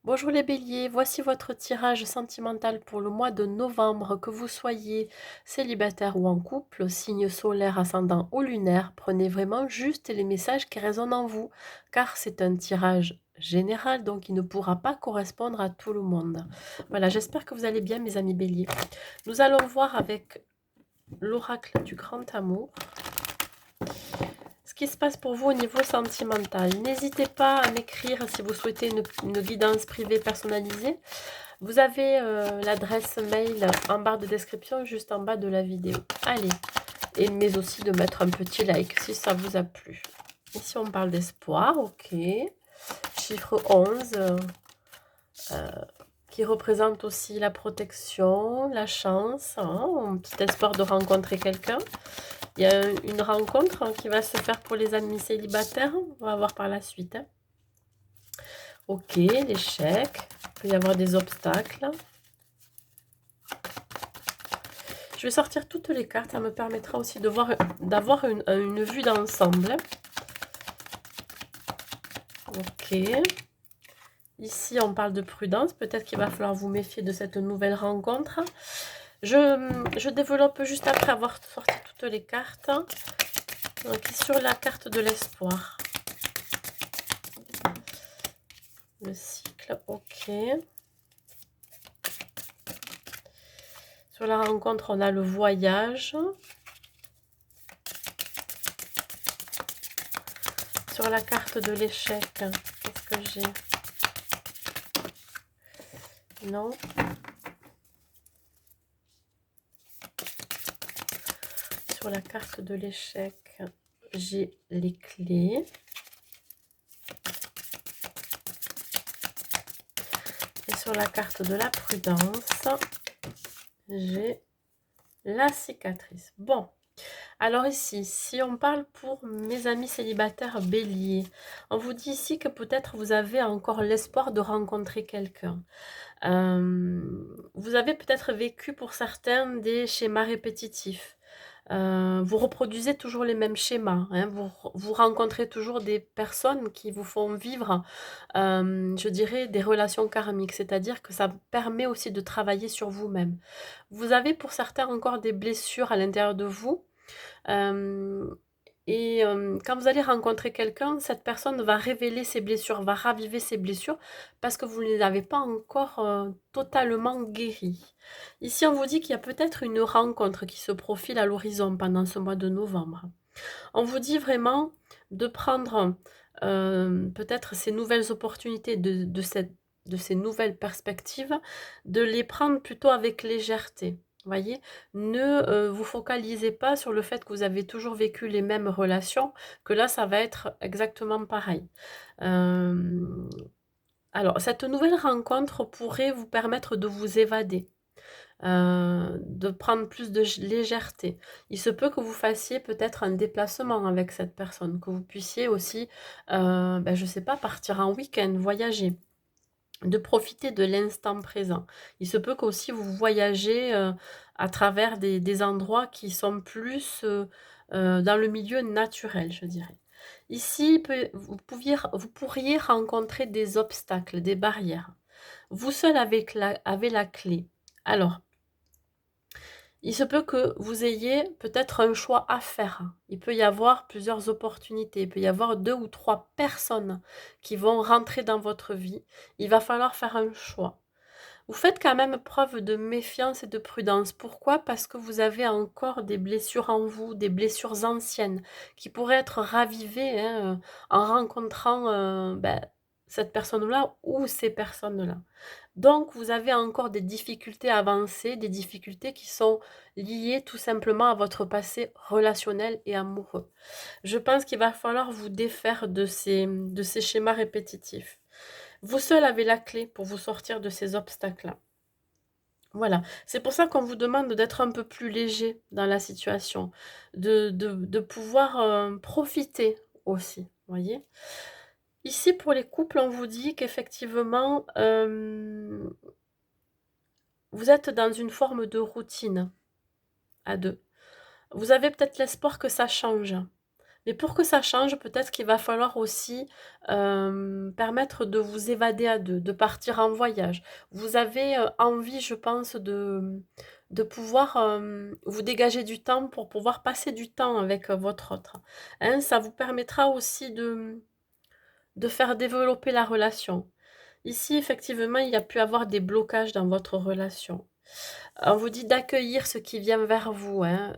Bonjour les béliers, voici votre tirage sentimental pour le mois de novembre. Que vous soyez célibataire ou en couple, signe solaire, ascendant ou lunaire, prenez vraiment juste les messages qui résonnent en vous, car c'est un tirage général, donc il ne pourra pas correspondre à tout le monde. Voilà, j'espère que vous allez bien mes amis béliers. Nous allons voir avec l'oracle du grand amour ce qui se passe pour vous au niveau sentimental. N'hésitez pas à m'écrire si vous souhaitez une guidance privée personnalisée. Vous avez l'adresse mail en barre de description juste en bas de la vidéo. Allez, mais aussi de mettre un petit like si ça vous a plu. Ici on parle d'espoir, ok. Chiffre 11, qui représente aussi la protection, la chance, hein, un petit espoir de rencontrer quelqu'un. Il y a une rencontre qui va se faire pour les amis célibataires. On va voir par la suite. Hein. Ok, l'échec. Il peut y avoir des obstacles. Je vais sortir toutes les cartes. Ça me permettra aussi d'avoir une vue d'ensemble. Ok. Ici, on parle de prudence. Peut-être qu'il va falloir vous méfier de cette nouvelle rencontre. Je développe juste après avoir sorti toutes les cartes. Donc, sur la carte de l'espoir. Le cycle, ok. Sur la rencontre, on a le voyage. Sur la carte de l'échec, qu'est-ce que j'ai? Non. Sur la carte de l'échec, j'ai les clés. Et sur la carte de la prudence, j'ai la cicatrice. Bon. Alors ici, si on parle pour mes amis célibataires béliers, on vous dit ici que peut-être vous avez encore l'espoir de rencontrer quelqu'un. Vous avez peut-être vécu pour certains des schémas répétitifs. Vous reproduisez toujours les mêmes schémas. Hein, vous rencontrez toujours des personnes qui vous font vivre, je dirais, des relations karmiques. C'est-à-dire que ça permet aussi de travailler sur vous-même. Vous avez pour certains encore des blessures à l'intérieur de vous. Quand vous allez rencontrer quelqu'un, cette personne va révéler ses blessures, va raviver ses blessures parce que vous ne les avez pas encore totalement guéries. Ici, on vous dit qu'il y a peut-être une rencontre qui se profile à l'horizon pendant ce mois de novembre. On vous dit vraiment de prendre peut-être ces nouvelles opportunités de ces nouvelles perspectives, de les prendre plutôt avec légèreté. Voyez, ne vous focalisez pas sur le fait que vous avez toujours vécu les mêmes relations, que là, ça va être exactement pareil. Euh, alors, cette nouvelle rencontre pourrait vous permettre de vous évader, de prendre plus de légèreté. Il se peut que vous fassiez peut-être un déplacement avec cette personne, que vous puissiez aussi, je ne sais pas, partir en week-end, voyager, de profiter de l'instant présent. Il se peut qu'aussi vous voyagez à travers des endroits qui sont plus dans le milieu naturel, je dirais. Ici, vous pourriez rencontrer des obstacles, des barrières. Vous seul avez la clé. Alors, il se peut que vous ayez peut-être un choix à faire. Il peut y avoir plusieurs opportunités. Il peut y avoir 2 ou 3 personnes qui vont rentrer dans votre vie. Il va falloir faire un choix. Vous faites quand même preuve de méfiance et de prudence. Pourquoi? Parce que vous avez encore des blessures en vous, des blessures anciennes qui pourraient être ravivées hein, en rencontrant cette personne-là ou ces personnes-là. Donc, vous avez encore des difficultés avancées, des difficultés qui sont liées tout simplement à votre passé relationnel et amoureux. Je pense qu'il va falloir vous défaire de ces schémas répétitifs. Vous seul avez la clé pour vous sortir de ces obstacles-là. Voilà, c'est pour ça qu'on vous demande d'être un peu plus léger dans la situation, de pouvoir profiter aussi, voyez. Ici, pour les couples, on vous dit qu'effectivement, vous êtes dans une forme de routine à deux. Vous avez peut-être l'espoir que ça change. Mais pour que ça change, peut-être qu'il va falloir aussi permettre de vous évader à deux, de partir en voyage. Vous avez envie, je pense, de pouvoir vous dégager du temps pour pouvoir passer du temps avec votre autre. Hein, ça vous permettra aussi de faire développer la relation. Ici, effectivement, il y a pu avoir des blocages dans votre relation. On vous dit d'accueillir ce qui vient vers vous, hein,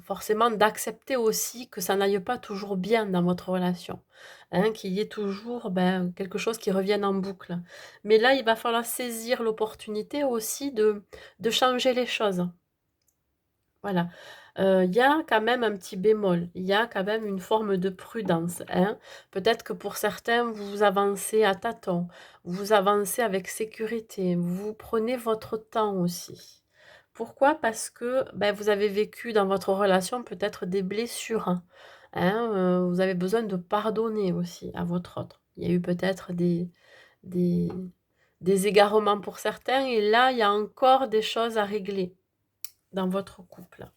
forcément d'accepter aussi que ça n'aille pas toujours bien dans votre relation, hein, qu'il y ait toujours, quelque chose qui revienne en boucle. Mais là, il va falloir saisir l'opportunité aussi de changer les choses. Voilà. Il y a quand même un petit bémol, il y a quand même une forme de prudence, hein. Peut-être que pour certains, vous avancez à tâtons, vous avancez avec sécurité, vous prenez votre temps aussi. Pourquoi? Parce que, vous avez vécu dans votre relation peut-être des blessures, hein, vous avez besoin de pardonner aussi à votre autre. Il y a eu peut-être des des égarements pour certains et là, il y a encore des choses à régler dans votre couple.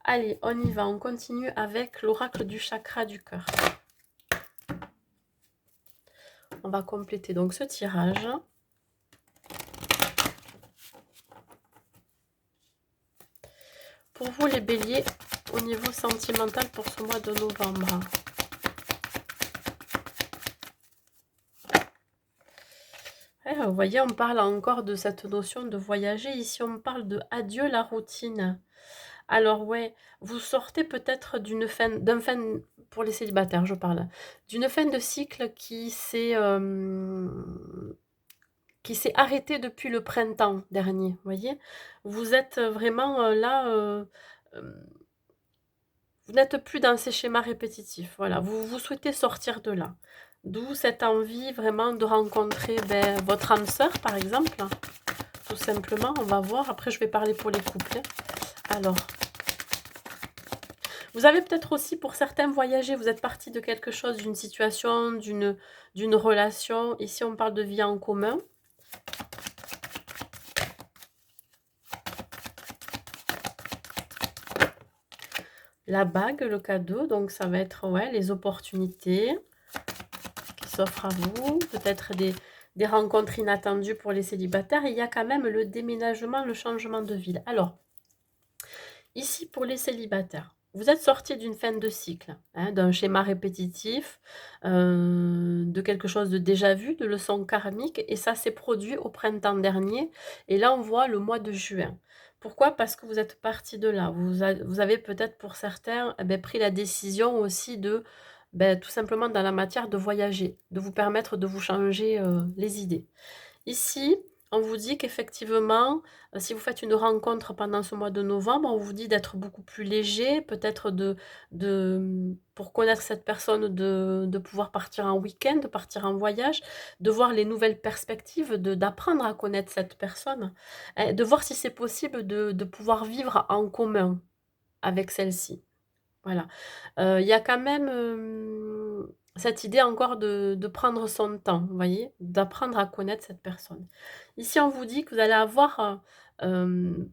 Allez, on y va, on continue avec l'oracle du chakra du cœur. On va compléter donc ce tirage. Pour vous les béliers, au niveau sentimental pour ce mois de novembre. Vous voyez, on parle encore de cette notion de voyager. Ici, on parle de adieu la routine. Alors ouais, vous sortez peut-être d'un fin, pour les célibataires, je parle, d'une fin de cycle qui s'est arrêtée depuis le printemps dernier, vous voyez? Vous êtes vraiment là, vous n'êtes plus dans ces schémas répétitifs, voilà. Vous souhaitez sortir de là. D'où cette envie vraiment de rencontrer votre âme sœur, par exemple, tout simplement. On va voir. Après, je vais parler pour les couples. Alors, vous avez peut-être aussi, pour certains, voyagé. Vous êtes parti de quelque chose, d'une situation, d'une relation. Ici, on parle de vie en commun. La bague, le cadeau, donc ça va être les opportunités qui s'offrent à vous. Peut-être des rencontres inattendues pour les célibataires. Et il y a quand même le déménagement, le changement de ville. Alors, ici, pour les célibataires, vous êtes sorti d'une fin de cycle, hein, d'un schéma répétitif, de quelque chose de déjà vu, de leçons karmiques, et ça s'est produit au printemps dernier. Et là, on voit le mois de juin. Pourquoi? Parce que vous êtes parti de là. Vous avez peut-être pour certains pris la décision aussi de, tout simplement dans la matière, de voyager, de vous permettre de vous changer les idées. Ici, on vous dit qu'effectivement, si vous faites une rencontre pendant ce mois de novembre, on vous dit d'être beaucoup plus léger, peut-être pour connaître cette personne, de pouvoir partir en week-end, de partir en voyage, de voir les nouvelles perspectives, d'apprendre à connaître cette personne, de voir si c'est possible de pouvoir vivre en commun avec celle-ci. Voilà. Il y a quand même, cette idée encore de prendre son temps, vous voyez? D'apprendre à connaître cette personne. Ici, on vous dit que vous allez avoir,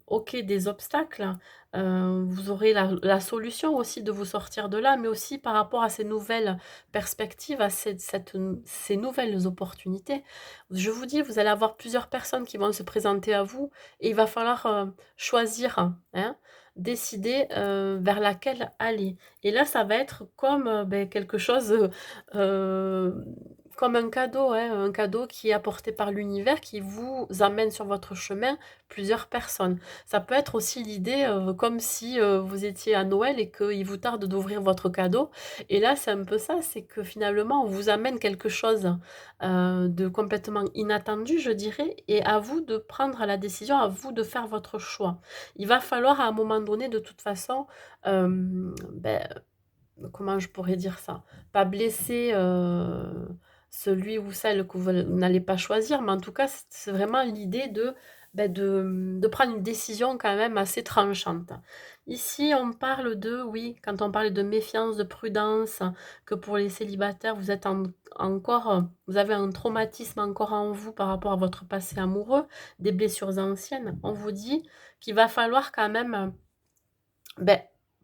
OK, des obstacles, vous aurez la solution aussi de vous sortir de là, mais aussi par rapport à ces nouvelles perspectives, à ces nouvelles opportunités. Je vous dis, vous allez avoir plusieurs personnes qui vont se présenter à vous et il va falloir, choisir, hein, décider, vers laquelle aller. Et là, ça va être comme, quelque chose, comme un cadeau qui est apporté par l'univers, qui vous amène sur votre chemin plusieurs personnes. Ça peut être aussi l'idée, comme si, vous étiez à Noël et qu'il vous tarde d'ouvrir votre cadeau et là, c'est un peu ça, c'est que finalement, on vous amène quelque chose, de complètement inattendu, je dirais et à vous de prendre la décision, à vous de faire votre choix. Il va falloir à un moment donné, de toute façon, comment je pourrais dire ça? Pas blesser, celui ou celle que vous n'allez pas choisir, mais en tout cas, c'est vraiment l'idée de prendre une décision quand même assez tranchante. Ici, on parle oui, quand on parle de méfiance, de prudence, que pour les célibataires, vous êtes encore, vous avez un traumatisme encore en vous par rapport à votre passé amoureux, des blessures anciennes. On vous dit qu'il va falloir quand même,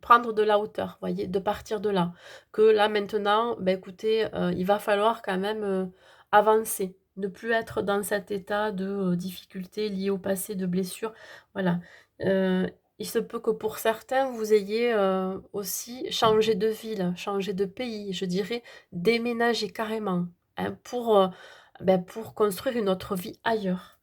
prendre de la hauteur, voyez, de partir de là. Que là maintenant, ben écoutez, il va falloir quand même avancer, ne plus être dans cet état de difficulté liée au passé, de blessure. Voilà. Euh, il se peut que pour certains, vous ayez aussi changé de ville, changé de pays, je dirais déménager carrément, hein, pour construire une autre vie ailleurs.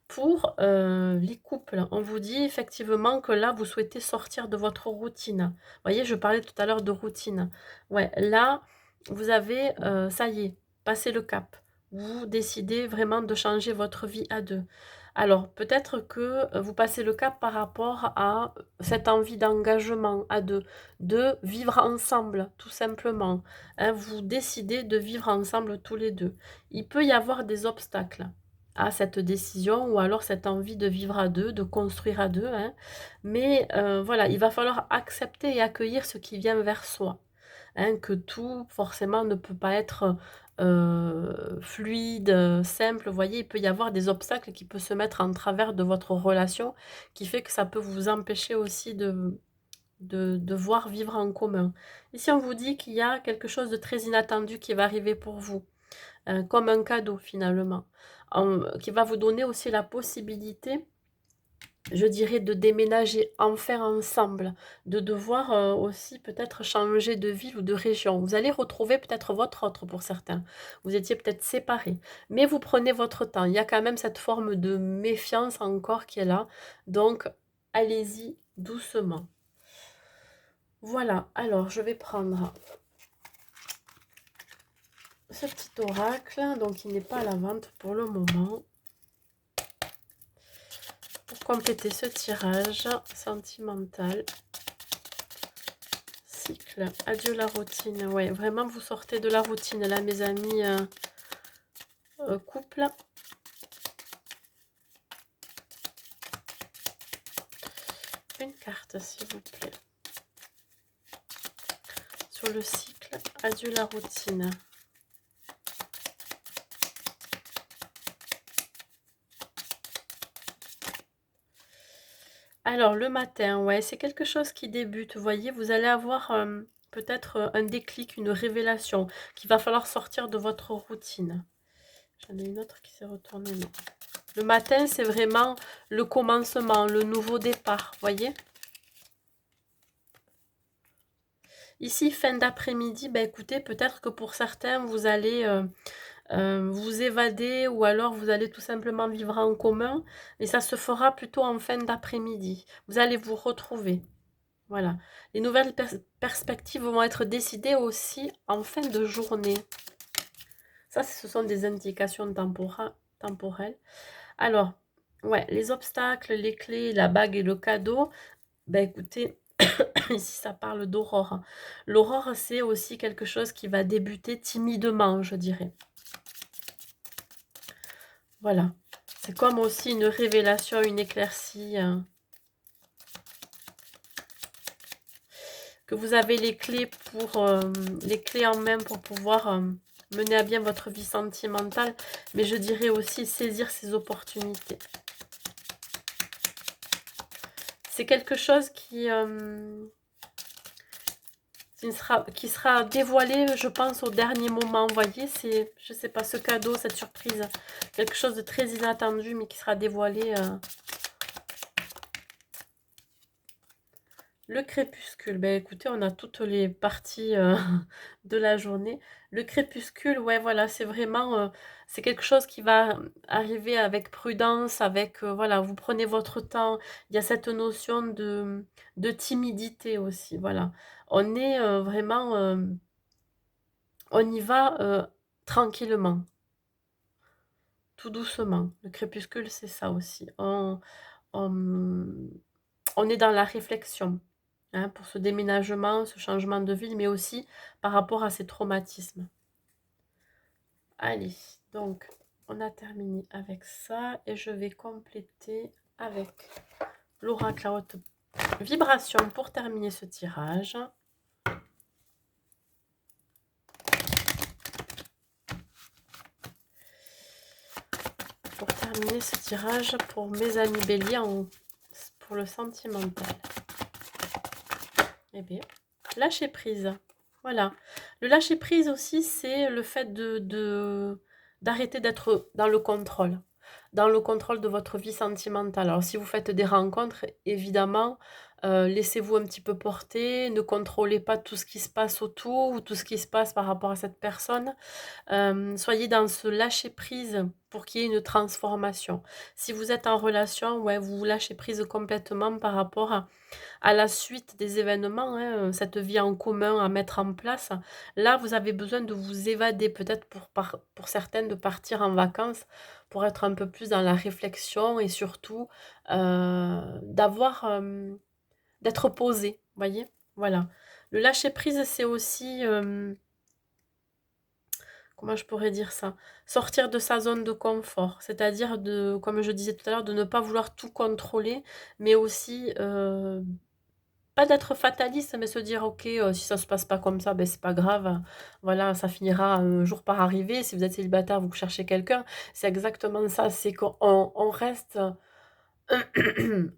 Pour les couples, on vous dit effectivement que là, vous souhaitez sortir de votre routine. Vous voyez, je parlais tout à l'heure de routine. Ouais, là, vous avez, ça y est, passé le cap. Vous décidez vraiment de changer votre vie à deux. Alors, peut-être que vous passez le cap par rapport à cette envie d'engagement à deux, de vivre ensemble, tout simplement. Hein, vous décidez de vivre ensemble tous les deux. Il peut y avoir des obstacles à cette décision ou alors cette envie de vivre à deux, de construire à deux, hein. Mais voilà, il va falloir accepter et accueillir ce qui vient vers soi, hein, que tout forcément ne peut pas être fluide, simple. Vous voyez, il peut y avoir des obstacles qui peuvent se mettre en travers de votre relation, qui fait que ça peut vous empêcher aussi de voir vivre en commun. Ici, on vous dit qu'il y a quelque chose de très inattendu qui va arriver pour vous, comme un cadeau finalement, qui va vous donner aussi la possibilité, je dirais, de déménager enfin ensemble, de devoir aussi peut-être changer de ville ou de région. Vous allez retrouver peut-être votre autre pour certains. Vous étiez peut-être séparés, mais vous prenez votre temps. Il y a quand même cette forme de méfiance encore qui est là. Donc, allez-y doucement. Voilà, alors je vais prendre ce petit oracle, donc il n'est pas à la vente pour le moment. Pour compléter ce tirage sentimental, cycle, adieu la routine. Ouais, vraiment vous sortez de la routine là, mes amis couple. Une carte s'il vous plaît. Sur le cycle, adieu la routine. Alors, le matin, ouais, c'est quelque chose qui débute. Vous voyez, vous allez avoir peut-être un déclic, une révélation, qu'il va falloir sortir de votre routine. J'en ai une autre qui s'est retournée, non. Le matin, c'est vraiment le commencement, le nouveau départ, vous voyez. Ici, fin d'après-midi, ben écoutez, peut-être que pour certains, vous allez vous évader ou alors vous allez tout simplement vivre en commun. Et ça se fera plutôt en fin d'après-midi. Vous allez vous retrouver. Voilà. Les nouvelles perspectives vont être décidées aussi en fin de journée. Ça, ce sont des indications temporelles. Alors, ouais, les obstacles, les clés, la bague et le cadeau. Ben écoutez, ici ça parle d'aurore. L'aurore, c'est aussi quelque chose qui va débuter timidement, je dirais. Voilà. C'est comme aussi une révélation, une éclaircie. Que vous avez les clés les clés en main pour pouvoir mener à bien votre vie sentimentale, mais je dirais aussi saisir ces opportunités. C'est quelque chose qui sera dévoilé, je pense, au dernier moment. Vous voyez, c'est, je sais pas, ce cadeau, cette surprise, quelque chose de très inattendu, mais qui sera dévoilé. Le crépuscule, ben écoutez, on a toutes les parties de la journée. Le crépuscule, ouais, voilà, c'est vraiment, c'est quelque chose qui va arriver avec prudence, avec, voilà, vous prenez votre temps. Il y a cette notion de timidité aussi, voilà. On est vraiment, on y va tranquillement, tout doucement. Le crépuscule, c'est ça aussi. On, on est dans la réflexion. Hein, pour ce déménagement, ce changement de ville, mais aussi par rapport à ces traumatismes. Allez, donc on a terminé avec ça et je vais compléter avec l'oracle à haute vibration pour terminer ce tirage. Pour terminer ce tirage pour mes amis béliers pour le sentimental. Eh bien, lâcher prise. Voilà. Le lâcher prise aussi, c'est le fait d'arrêter d'être dans le contrôle. Dans le contrôle de votre vie sentimentale. Alors, si vous faites des rencontres, évidemment, laissez-vous un petit peu porter, ne contrôlez pas tout ce qui se passe autour ou tout ce qui se passe par rapport à cette personne. Soyez dans ce lâcher prise pour qu'il y ait une transformation. Si vous êtes en relation, ouais, vous vous lâchez prise complètement par rapport à la suite des événements, hein, cette vie en commun à mettre en place. Là, vous avez besoin de vous évader, peut-être pour certaines de partir en vacances, pour être un peu plus dans la réflexion et surtout, d'être posé, voyez? Voilà. Le lâcher prise, c'est aussi, comment je pourrais dire ça? Sortir de sa zone de confort, c'est-à-dire de comme je disais tout à l'heure, de ne pas vouloir tout contrôler, mais aussi, pas d'être fataliste, mais se dire: «OK, si ça se passe pas comme ça, ben c'est pas grave, voilà, ça finira un jour par arriver». Si vous êtes célibataire, vous cherchez quelqu'un, c'est exactement ça, c'est qu'on reste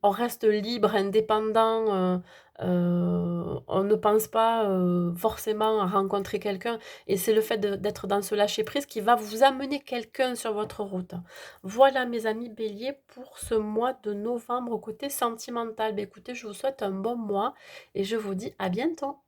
on reste libre, indépendant, on ne pense pas, forcément à rencontrer quelqu'un et c'est le fait d'être dans ce lâcher prise qui va vous amener quelqu'un sur votre route. Voilà mes amis béliers pour ce mois de novembre côté sentimental. Beh, écoutez, je vous souhaite un bon mois et je vous dis à bientôt.